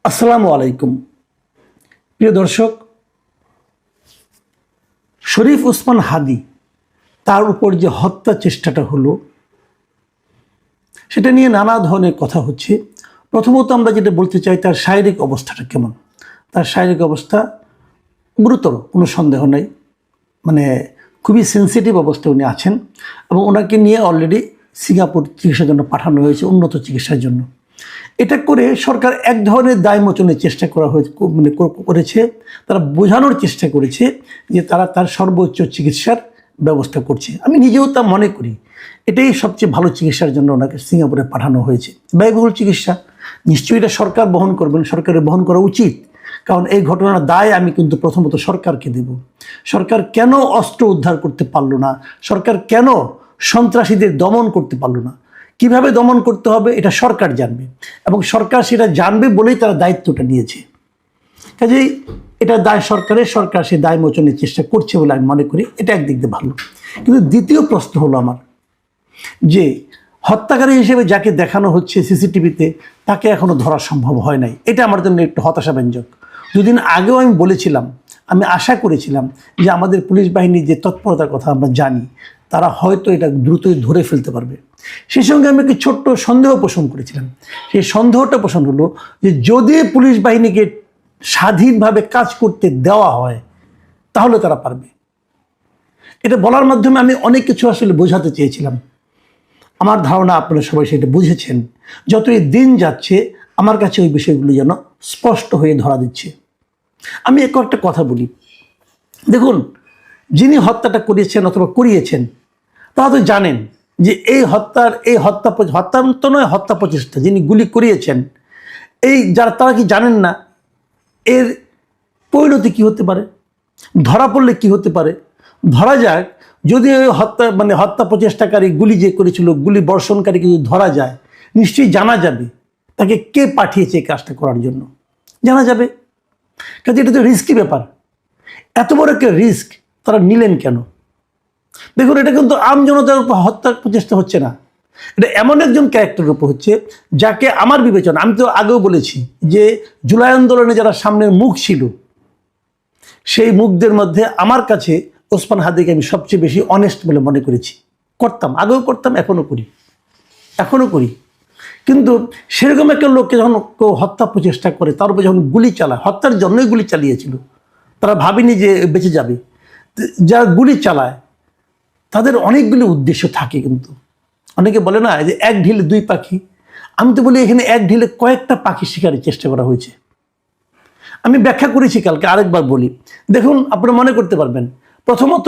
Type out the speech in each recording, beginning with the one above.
আসসালামু আলাইকুম প্রিয় দর্শক, শরীফ ওসমান হাদী তার উপর যে হত্যা চেষ্টাটা হলো সেটা নিয়ে নানা ধরনের কথা হচ্ছে। প্রথমত আমরা যেটা বলতে চাই, তার শারীরিক অবস্থাটা কেমন। তার শারীরিক অবস্থা গুরুতর, কোনো সন্দেহ নেই, মানে খুবই সেন্সিটিভ অবস্থায় উনি আছেন এবং ওনাকে নিয়ে অলরেডি সিঙ্গাপুর চিকিৎসার জন্য পাঠানো হয়েছে, উন্নত চিকিৎসার জন্য। এটা করে সরকার এক ধরনের দায় মোচনের চেষ্টা করেছে। তারা বোঝানোর চেষ্টা করেছে যে তারা তার সর্বোচ্চ চিকিৎসার ব্যবস্থা করছে। আমি নিজেও তা মনে করি, এটাই সবচেয়ে ভালো চিকিৎসার জন্য ওনাকে সিঙ্গাপুরে পাঠানো হয়েছে। ব্যয়বহুল চিকিৎসা নিশ্চয়ই এটা সরকার বহন করবেন, সরকারের বহন করা উচিত। কারণ এই ঘটনার দায় আমি কিন্তু প্রথমত সরকারকে দেব। সরকার কেন অস্ত্র উদ্ধার করতে পারলো না, সরকার কেন সন্ত্রাসীদের দমন করতে পারলো না, কিভাবে দমন করতে হবে এটা সরকার জানবে এবং সরকার সেটা জানবে বলেই তারা দায়িত্বটা নিয়েছে। কাজেই এটা দায় সরকারের, সরকার সেই দায় মোচনের চেষ্টা করছে বলে আমি মনে করি। এটা একদিক দিয়ে ভালো। কিন্তু দ্বিতীয় প্রশ্ন হলো আমার, যে হত্যাকারী হিসেবে যাকে দেখানো হচ্ছে সিসিটিভিতে তাকে এখনও ধরা সম্ভব হয় নাই। এটা আমার জন্য একটু হতাশাব্যঞ্জক। দুদিন আগেও আমি বলেছিলাম, আমি আশা করেছিলাম যে আমাদের পুলিশ বাহিনীর যে তৎপরতার কথা আমরা জানি, তারা হয়তো এটা দ্রুতই ধরে ফেলতে পারবে। সেই সঙ্গে আমি একটি ছোট্ট সন্দেহ পোষণ করেছিলাম। সেই সন্দেহটা পোষণ হলো যে যদি পুলিশ বাহিনীকে স্বাধীনভাবে কাজ করতে দেওয়া হয় তাহলে তারা পারবে। এটা বলার মাধ্যমে আমি অনেক কিছু আসলে বোঝাতে চেয়েছিলাম। আমার ধারণা আপনারা সবাই সেটা বুঝেছেন। যতই দিন যাচ্ছে আমার কাছে ওই বিষয়গুলো যেন স্পষ্ট হয়ে ধরা দিচ্ছে। আমি একটা কথা বলি, দেখুন, যিনি হত্যাটা করেছেন অথবা করিয়েছেন তারা তো জানেন যে হত্যা তো নয়, হত্যা প্রচেষ্টা, যিনি গুলি করিয়েছেন তারা কি জানেন না এর পরিণতি কি হতে পারে, ধরা পড়লে কি হতে পারে। ধরা যাক, যদি ওই হত্যা প্রচেষ্টাকারী গুলি যে করেছিল, গুলি বর্ষণকারীকে যদি ধরা যায়, নিশ্চয়ই জানা যাবে তাকে কে পাঠিয়েছে এই কাজটা করার জন্য, জানা যাবে। কাজে এটা তো রিস্কি ব্যাপার। এত বড় একটা রিস্ক তারা নিলেন কেন? দেখুন, এটা কিন্তু আম জনতার উপর হত্যার প্রচেষ্টা হচ্ছে না, এটা এমন একজন ক্যারেক্টারের উপর হচ্ছে যাকে আমার বিবেচনা, আমি তো আগেও বলেছি যে জুলাই আন্দোলনে যারা সামনের মুখ ছিল, সেই মুখদের মধ্যে আমার কাছে ওসমান হাদীকে আমি সবচেয়ে বেশি অনেস্ট বলে মনে করেছি। করতাম, আগেও করতাম, এখনও করি। কিন্তু সেরকম একটা লোককে যখন কেউ হত্যা প্রচেষ্টা করে, তার উপর যখন গুলি চালায়, হত্যার জন্যই গুলি চালিয়েছিল, তারা ভাবেনি যে বেঁচে যাবে। যারা গুলি চালায় তাদের অনেকগুলি উদ্দেশ্য থাকে। কিন্তু অনেকে বলে না যে এক ঢিলে দুই পাখি, আমি তো বলি এখানে এক ঢিলে কয়েকটা পাখি শিকারের চেষ্টা করা হয়েছে। আমি ব্যাখ্যা করেছি কালকে, আরেকবার বলি। দেখুন, আপনারা মনে করতে পারবেন, প্রথমত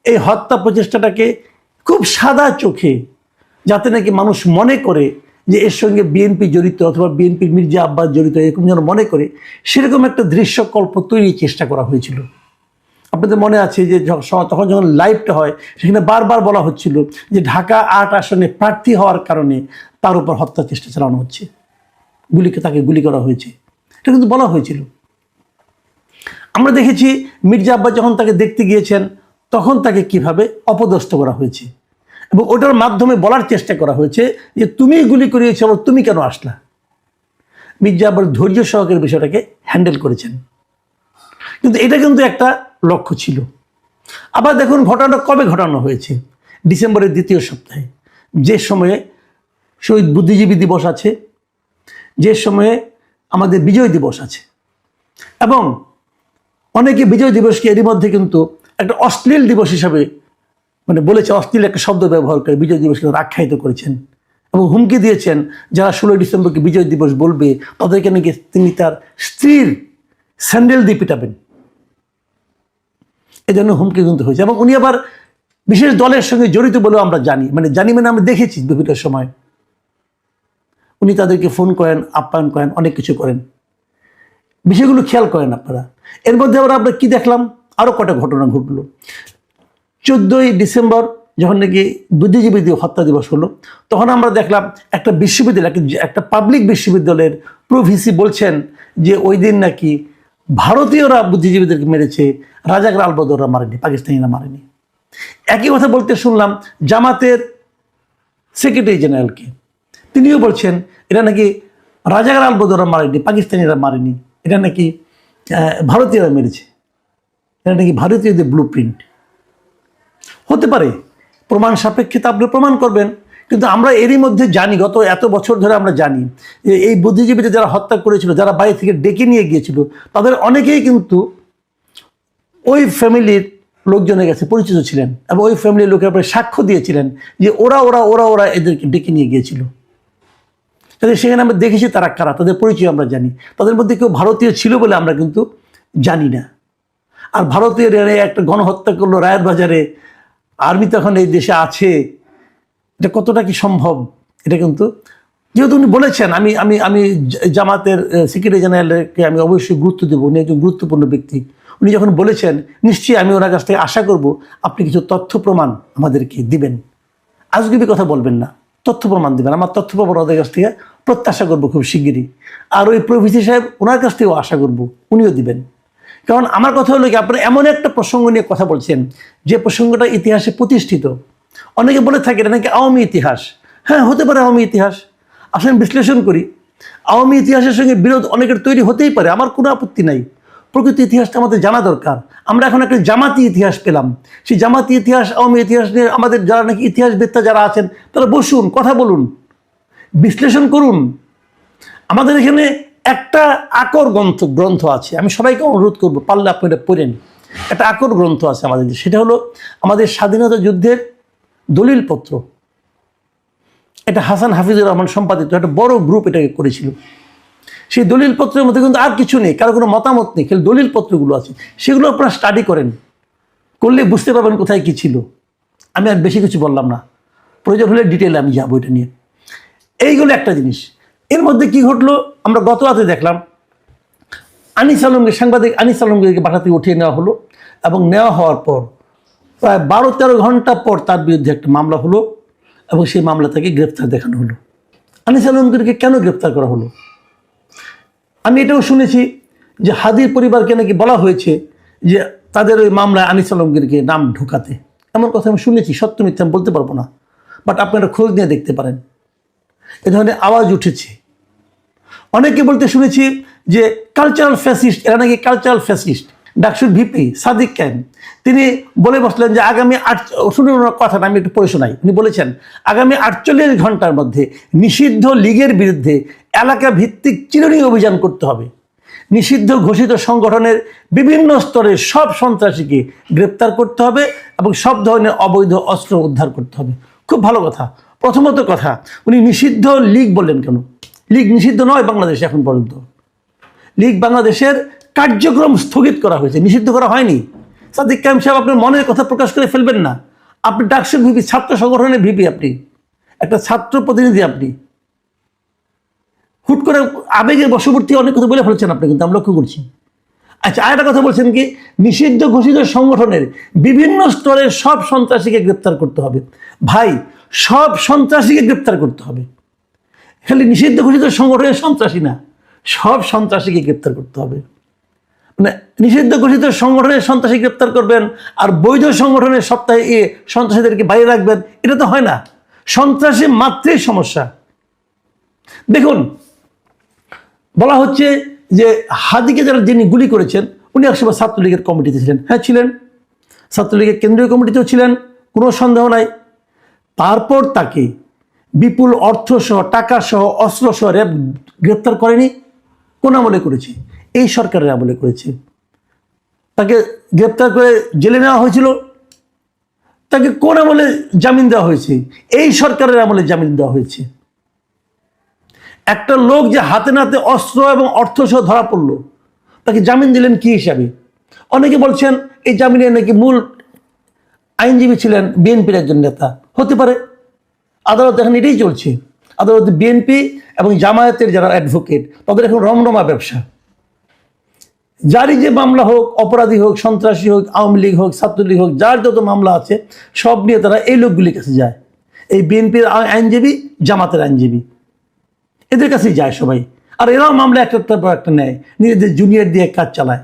এই হত্যা প্রচেষ্টাটাকে খুব সাদা চোখে, যাতে নাকি মানুষ মনে করে যে এর সঙ্গে বিএনপি জড়িত অথবা বিএনপির মির্জা আব্বাস জড়িত, এরকম যেন মনে করে, সেরকম একটা দৃশ্যকল্প তৈরির চেষ্টা করা হয়েছিল। আপনাদের মনে আছে যে তখন যখন লাইভটা হয়, সেখানে বারবার বলা হচ্ছিল যে ঢাকা ৮ আসনে প্রার্থী হওয়ার কারণে তার উপর হত্যা চেষ্টা চালানো হচ্ছে, তাকে গুলি করা হয়েছে, এটা কিন্তু বলা হয়েছিল। আমরা দেখেছি মির্জা আব্বাস যখন তাকে দেখতে গিয়েছেন তখন তাকে কিভাবে অপদস্থ করা হয়েছে এবং ওটার মাধ্যমে বলার চেষ্টা করা হয়েছে যে তুমি গুলি করিয়েছো, আবার তুমি কেন আসলা। মির্জা আব্বাস ধৈর্য সহকারে বিষয়টাকে হ্যান্ডেল করেছেন, কিন্তু এটা কিন্তু একটা লক্ষ্য ছিল। আবার দেখুন, ঘটনাটা কবে ঘটানো হয়েছে? ডিসেম্বরের দ্বিতীয় সপ্তাহে, যে সময়ে শহীদ বুদ্ধিজীবী দিবস আছে, যে সময়ে আমাদের বিজয় দিবস আছে, এবং অনেকে বিজয় দিবসকে এরই মধ্যে কিন্তু একটা অশ্লীল দিবস হিসাবে বলেছে, অশ্লীল একটা শব্দ ব্যবহার করে বিজয় দিবসকে আখ্যায়িত করেছেন এবং হুমকি দিয়েছেন যারা 16 ডিসেম্বরকে বিজয় দিবস বলবে তাদেরকে নাকি তিনি তার স্ত্রীর স্যান্ডেল দিয়ে পিটাবেন, এজন্য হুমকি কিন্তু হয়েছে। এবং উনি আবার বিশেষ দলের সঙ্গে জড়িত বলেও আমরা জানি, আমরা দেখেছি বিভিন্ন সময় উনি তাদেরকে ফোন করেন, আপ্যায়ন করেন, অনেক কিছু করেন। বিষয়গুলো খেয়াল করেন আপনারা। এর মধ্যে আবার আমরা কি দেখলাম, আরও কটা ঘটনা ঘটলো। 14ই ডিসেম্বর যখন নাকি বুদ্ধিজীবী হত্যা দিবস হলো, তখন আমরা দেখলাম একটা বিশ্ববিদ্যালয়, একটা পাবলিক বিশ্ববিদ্যালয়ের প্রভিসি বলছেন যে ওই দিন নাকি ভারতীয়রা বুদ্ধিজীবীদেরকে মেরেছে, রাজাকার আলবদররা মারেনি, পাকিস্তানিরা মারেনি। একই কথা বলতে শুনলাম জামাতের সেক্রেটারি জেনারেলকে, তিনিও বলছেন এটা নাকি রাজাকার আলবদরা মারেনি, পাকিস্তানিরা মারেনি, এটা নাকি ভারতীয়রা মেরেছে, এটা নাকি ভারতীয়দের ব্লু প্রিন্ট। হতে পারে, প্রমাণ সাপেক্ষে আপনি প্রমাণ করবেন, কিন্তু আমরা এরই মধ্যে জানি, গত এত বছর ধরে আমরা জানি যে এই বুদ্ধিজীবীদের যারা হত্যা করেছিল, যারা বাইরে থেকে ডেকে নিয়ে গিয়েছিল, তাদের অনেকেই কিন্তু ওই ফ্যামিলির লোকজনের কাছে পরিচিত ছিলেন এবং ওই ফ্যামিলির লোকের উপরে সাক্ষ্য দিয়েছিলেন যে ওরা ওরা ওরা ওরা এদেরকে ডেকে নিয়ে গিয়েছিল। তাদের সেখানে আমরা দেখেছি তারা কারা, তাদের পরিচয় আমরা জানি। তাদের মধ্যে কেউ ভারতীয় ছিল বলে আমরা কিন্তু জানি না। আর ভারতীয় একটা গণহত্যা করলো রায়ের বাজারে, আর্মি তখন এই দেশে আছে, এটা কতটা কি সম্ভব? এটা কিন্তু যেহেতু উনি বলেছেন, আমি আমি আমি জামাতের সেক্রেটারি জেনারেলকে আমি অবশ্যই গুরুত্ব দেবো, উনি একজন গুরুত্বপূর্ণ ব্যক্তি। উনি যখন বলেছেন, নিশ্চয়ই আমি ওনার কাছ থেকে আশা করব আপনি কিছু তথ্য প্রমাণ আমাদেরকে দিবেন। আজগুবি কথা বলবেন না, তথ্য প্রমাণ দিবেন। আমার তথ্য প্রমাণ ওদের কাছ থেকে প্রত্যাশা করবো খুব শিগগিরই। আর ওই প্রভৃতি সাহেব ওনার কাছ থেকেও আশা করব উনিও দিবেন। কারণ আমার কথা হলো কি, আপনারা এমন একটা প্রসঙ্গ নিয়ে কথা বলছেন যে প্রসঙ্গটা ইতিহাসে প্রতিষ্ঠিত। অনেকে বলে থাকে এটা নাকি আওয়ামী ইতিহাস। হ্যাঁ, হতে পারে আওয়ামী ইতিহাস। আসলে বিশ্লেষণ করি, আওয়ামী ইতিহাসের সঙ্গে বিরোধ অনেকের তৈরি হতেই পারে, আমার কোনো আপত্তি নাই। প্রকৃত ইতিহাসটা আমাদের জানা দরকার। আমরা এখন একটা জামাতি ইতিহাস পেলাম, সেই জামাতি ইতিহাস আওয়ামী ইতিহাস নিয়ে আমাদের যারা নাকি ইতিহাসবেত্তা যারা আছেন তারা বসুন, কথা বলুন, বিশ্লেষণ করুন। আমাদের এখানে একটা আকর গ্রন্থ আছে, আমি সবাইকে অনুরোধ করবো পারলে আপনারা পড়েন। একটা আকর গ্রন্থ আছে আমাদের, সেটা হলো আমাদের স্বাধীনতা যুদ্ধের দলিলপত্র। এটা হাসান হাফিজুর রহমান সম্পাদিত একটা বড় গ্রুপ এটাকে করেছিল। সেই দলিলপত্রের মধ্যে কিন্তু আর কিছু নেই, কারো কোনো মতামত নেই, খালি দলিলপত্রগুলো আছে। সেগুলো আপনারা স্টাডি করেন, করলে বুঝতে পারবেন কোথায় কী ছিল। আমি আর বেশি কিছু বললাম না, প্রয়োজন হলে ডিটেলে আমি যাবো এটা নিয়ে। এইগুলো একটা জিনিস। এর মধ্যে কি ঘটলো আমরা গত রাতে দেখলাম, আনিস আলমকে, সাংবাদিক আনিস আলমকে বাসা থেকে উঠিয়ে নেওয়া হলো এবং নেওয়া হওয়ার পর প্রায় 12-13 ঘন্টা পর তার বিরুদ্ধে একটা মামলা হলো এবং সেই মামলা থেকে গ্রেপ্তার দেখানো হলো। আনিস আলমগীরকে কেন গ্রেপ্তার করা হলো? আমি এটাও শুনেছি যে হাদির পরিবারকে নাকি বলা হয়েছে যে তাদের ওই মামলায় আনিস আলমগীরকে নাম ঢোকাতে, এমন কথা আমি শুনেছি। সত্য মিথ্যা আমি বলতে পারবো না, বাট আপনারা খোঁজ নিয়ে দেখতে পারেন। এ ধরনের আওয়াজ উঠেছে। অনেকে বলতে শুনেছি যে কালচারাল ফ্যাসিস্ট, এরা নাকি কালচারাল ফ্যাসিস্ট। ডাকসুর ভিপি সাদিক ক্যান তিনি বলে বসলেন যে আগামী শুনুন কথাটা আমি একটু পড়ে শোনাই। উনি বলেছেন, আগামী 48 ঘন্টার মধ্যে নিষিদ্ধ লীগের বিরুদ্ধে এলাকা ভিত্তিক চিরুনি অভিযান করতে হবে। নিষিদ্ধ ঘোষিত সংগঠনের বিভিন্ন স্তরে সব সন্ত্রাসীকে গ্রেপ্তার করতে হবে এবং সব ধরনের অবৈধ অস্ত্র উদ্ধার করতে হবে। খুব ভালো কথা। প্রথমত কথা, উনি নিষিদ্ধ লীগ বললেন কেন? লীগ নিষিদ্ধ নয় বাংলাদেশে এখন পর্যন্ত। লীগ বাংলাদেশের কার্যক্রম স্থগিত করা হয়েছে, নিষিদ্ধ করা হয়নি। সাদিক কায়েম সাহেব, আপনার মনের কথা প্রকাশ করে ফেলবেন না। আপনি ডাকসুর ভিপি, ছাত্র সংগঠনের ভিপি, আপনি একটা ছাত্র প্রতিনিধি। আপনি হুট করে আবেগের বশবর্তী অনেক কথা বলে ফেলছেন আপনি, কিন্তু আমি লক্ষ্য করছি। আচ্ছা, আরেকটা কথা বলছেন কি, নিষিদ্ধ ঘোষিত সংগঠনের বিভিন্ন স্তরের সব সন্ত্রাসীকে গ্রেপ্তার করতে হবে। ভাই, সব সন্ত্রাসীকে গ্রেপ্তার করতে হবে, খালি নিষিদ্ধ ঘোষিত সংগঠনের সন্ত্রাসী না, সব সন্ত্রাসীকে গ্রেপ্তার করতে হবে। মানে নিষিদ্ধ ঘোষিত সংগঠনের সন্ত্রাসী গ্রেপ্তার করবেন আর বৈধ সংগঠনের সপ্তাহে সন্ত্রাসীদেরকে বাইরে রাখবেন, এটা তো হয় না। সন্ত্রাসী মাত্রই সমস্যা। দেখুন, বলা হচ্ছে যে হাদিকে যারা যিনি গুলি করেছেন উনি একসময় ছাত্রলীগের কমিটিতে ছিলেন। হ্যাঁ, ছিলেন, ছাত্রলীগের কেন্দ্রীয় কমিটিতেও ছিলেন, কোনো সন্দেহ নাই। তারপর তাকে বিপুল অর্থসহ, টাকাসহ, অস্ত্রসহ র্যাব গ্রেপ্তার করেনি। কোন আমলে করেছে? এই সরকারের আমলে করেছে। তাকে গ্রেপ্তার করে জেলে নেওয়া হয়েছিল। তাকে কোন আমলে জামিন দেওয়া হয়েছে? এই সরকারের আমলে জামিন দেওয়া হয়েছে। একটা লোক যে হাতে নাতে অস্ত্র এবং অর্থসহ ধরা পড়লো, তাকে জামিন দিলেন কি হিসাবে? অনেকে বলছেন এই জামিনের নাকি মূল আইনজীবী ছিলেন বিএনপির একজন নেতা। হতে পারে, আদালত এখন এটাই চলছে। আদালতে বিএনপি এবং জামায়াতের যারা অ্যাডভোকেট তাদের এখন রমরমা ব্যবসা। যারই যে মামলা হোক, অপরাধী হোক, সন্ত্রাসী হোক, আওয়ামী লীগ হোক, ছাত্রলীগ হোক, যার যত মামলা আছে সব নিয়ে তারা এই লোকগুলির কাছে যায়। এই বিএনপির আইনজীবী, জামাতের আইনজীবী, এদের কাছেই যায় সবাই। আর এরাও মামলা একটার পর একটা নেয়, নিজেদের জুনিয়র দিয়ে কাজ চালায়।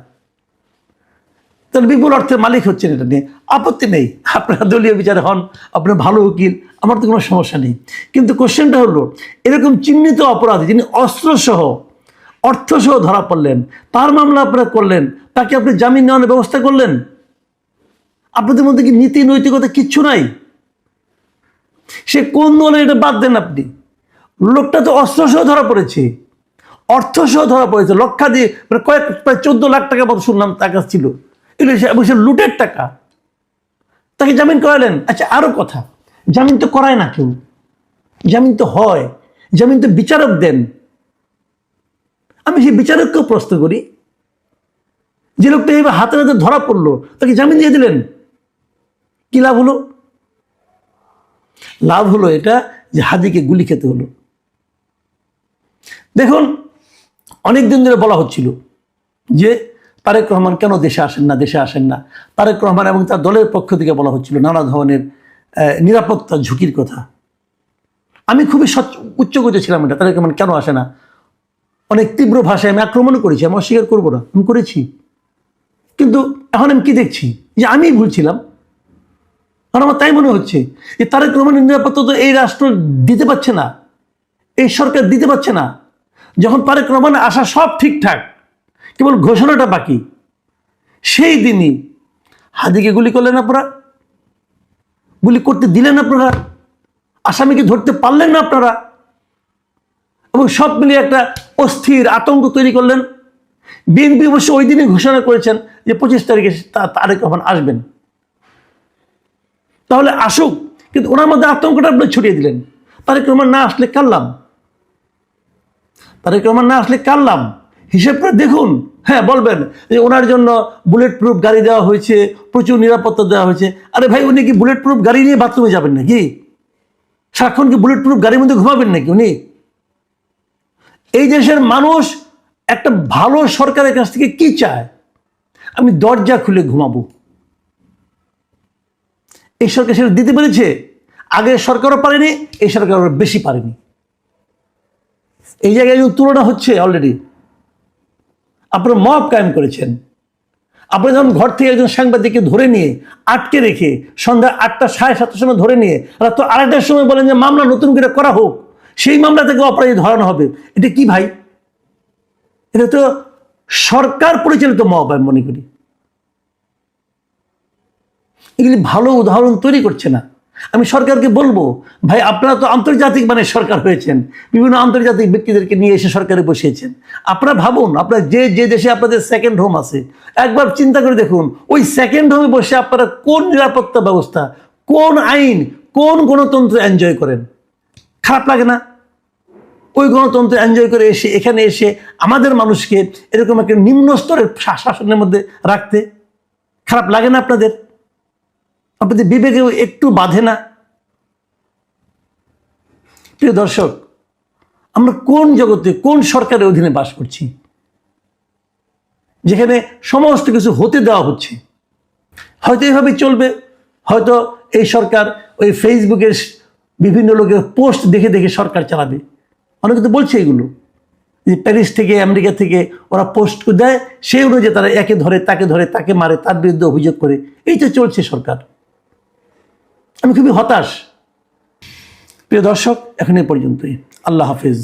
তাহলে বিপুল অর্থের মালিক হচ্ছেন, এটা নিয়ে আপত্তি নেই। আপনারা দলীয় বিচারে হন, আপনার ভালো উকিল, আমার তো কোনো সমস্যা নেই। কিন্তু কোশ্চেনটা হলো, এরকম চিহ্নিত অপরাধী যিনি অস্ত্রসহ অর্থসহ ধরা পড়লেন, তার মামলা আপনারা করলেন, তাকে আপনি জামিন নেওয়ার ব্যবস্থা করলেন। আপনাদের মধ্যে কি নীতি নৈতিকতা কিচ্ছু নাই? সে কোন দলে, এটা বাদ দেন আপনি। লোকটা তো অস্ত্রসহ ধরা পড়েছে, অর্থসহ ধরা পড়েছে, লক্ষাধিক মানে প্রায় 14 লাখ টাকা মতো শুনলাম তার কাছে ছিল, এবং সে লুটের টাকা। তাকে জামিন করালেন। আচ্ছা, আরো কথা, জামিন তো করায় না কেউ, জামিন তো হয়, জামিন তো বিচারক দেন। আমি সেই বিচারককেও প্রশ্ন করি, যে লোকটা এইভাবে হাতে হাতে ধরা পড়লো, তাকে জামিন দিয়ে দিলেন, কি লাভ হলো? লাভ হলো এটা যে হাদিকে গুলি খেতে হলো। দেখুন, অনেকদিন ধরে বলা হচ্ছিল যে তারেক রহমান কেন দেশে আসেন না। তারেক রহমান এবং তার দলের পক্ষ থেকে বলা হচ্ছিল নানা ধরনের নিরাপত্তা ঝুঁকির কথা। আমি খুবই উচ্চগত ছিলাম এটা, তারেক রহমান কেন আসে না। অনেক তীব্র ভাষায় আমি আক্রমণ করেছি, আমি অস্বীকার করবো না, আমি করেছি। কিন্তু এখন আমি কি দেখছি, যে আমি ভুল ছিলাম। কারণ আমার তাই মনে হচ্ছে যে তারেক রহমানের নিরাপত্তা তো এই রাষ্ট্র দিতে পারছে না, এই সরকার দিতে পারছে না। যখন তারেক রহমান আসা সব ঠিকঠাক, কেবল ঘোষণাটা বাকি, সেই দিনই হাদিকে গুলি করলেন আপনারা, গুলি করতে দিলেন আপনারা, আসামিকে ধরতে পারলেন না আপনারা, এবং সব মিলিয়ে একটা অস্থির আতঙ্ক তৈরি করলেন। বিএনপি অবশ্য ওই দিনই ঘোষণা করেছেন যে 25 তারিখে তারেক রহমান আসবেন, তাহলে আসুক, কিন্তু ওনার মধ্যে আতঙ্কটা আপনি ছড়িয়ে দিলেন। তারেক রহমান না আসলে কাল্লাম, তারেক রহমান না আসলে কাল্লাম। হিসেব করে দেখুন, হ্যাঁ বলবেন যে ওনার জন্য বুলেট প্রুফ গাড়ি দেওয়া হয়েছে, প্রচুর নিরাপত্তা দেওয়া হয়েছে। আরে ভাই, উনি কি বুলেট প্রুফ গাড়ি নিয়ে বাথরুমে যাবেন নাকি? সারাক্ষণ কি বুলেট প্রুফ গাড়ির মধ্যে ঘুমাবেন নাকি উনি? এই দেশের মানুষ একটা ভালো সরকারের কাছ থেকে কি চায়? আমি দরজা খুলে ঘুমাবো। এই সরকার সেটা দিতে পেরেছে? আগের সরকারও পারেনি, এই সরকার বেশি পারেনি। এই জায়গায় তুলনা হচ্ছে অলরেডি। আপনারা মব কায়েম করেছেন। আপনি যখন ঘর থেকে একজন সাংবাদিককে ধরে নিয়ে আটকে রেখে সন্ধ্যা 8টা 7:30টার সময় ধরে নিয়ে রাত 2:30টার সময় বলেন যে মামলা নতুন করে করা হোক, সেই মামলা থেকে অপরাধী ধরানো হবে। এটা কি ভাই? এটা তো সরকার পরিচালিত মব আমি মনে করি। এগুলি ভালো উদাহরণ তৈরি করছে না। আমি সরকারকে বলবো, ভাই আপনারা তো আন্তর্জাতিক মানের সরকার হয়েছেন, বিভিন্ন আন্তর্জাতিক ব্যক্তিদেরকে নিয়ে এসে সরকারে বসিয়েছেন। আপনারা ভাবুন, আপনারা যে দেশে আপনাদের সেকেন্ড হোম আছে, একবার চিন্তা করে দেখুন, ওই সেকেন্ড হোমে বসে আপনারা কোন নিরাপত্তা ব্যবস্থা, কোন আইন, কোন গণতন্ত্র এনজয় করেন? খারাপ লাগে না? ওই গণতন্ত্র এনজয় করে এসে এখানে এসে আমাদের মানুষকে এরকম একটা নিম্ন স্তরের শাসনের মধ্যে রাখতে খারাপ লাগে না আপনাদের? আপনাদের বিবেকেও একটু বাধে না? প্রিয় দর্শক, আমরা কোন জগতে, কোন সরকারের অধীনে বাস করছি, যেখানে সমস্ত কিছু হতে দেওয়া হচ্ছে? হয়তো এইভাবেই চলবে, হয়তো এই সরকার ওই ফেসবুকের বিভিন্ন লোকের পোস্ট দেখে দেখে সরকার চালাবে। অনেকে তো বলছে এগুলো, যে প্যারিস থেকে, আমেরিকা থেকে ওরা পোস্ট দেয়, সেই অনুযায়ী তারা একে ধরে, তাকে মারে, তার বিরুদ্ধে অভিযোগ করে। এই তো চলছে সরকার। আমি খুবই হতাশ। প্রিয় দর্শক, এখন এই পর্যন্তই। আল্লাহ হাফেজ।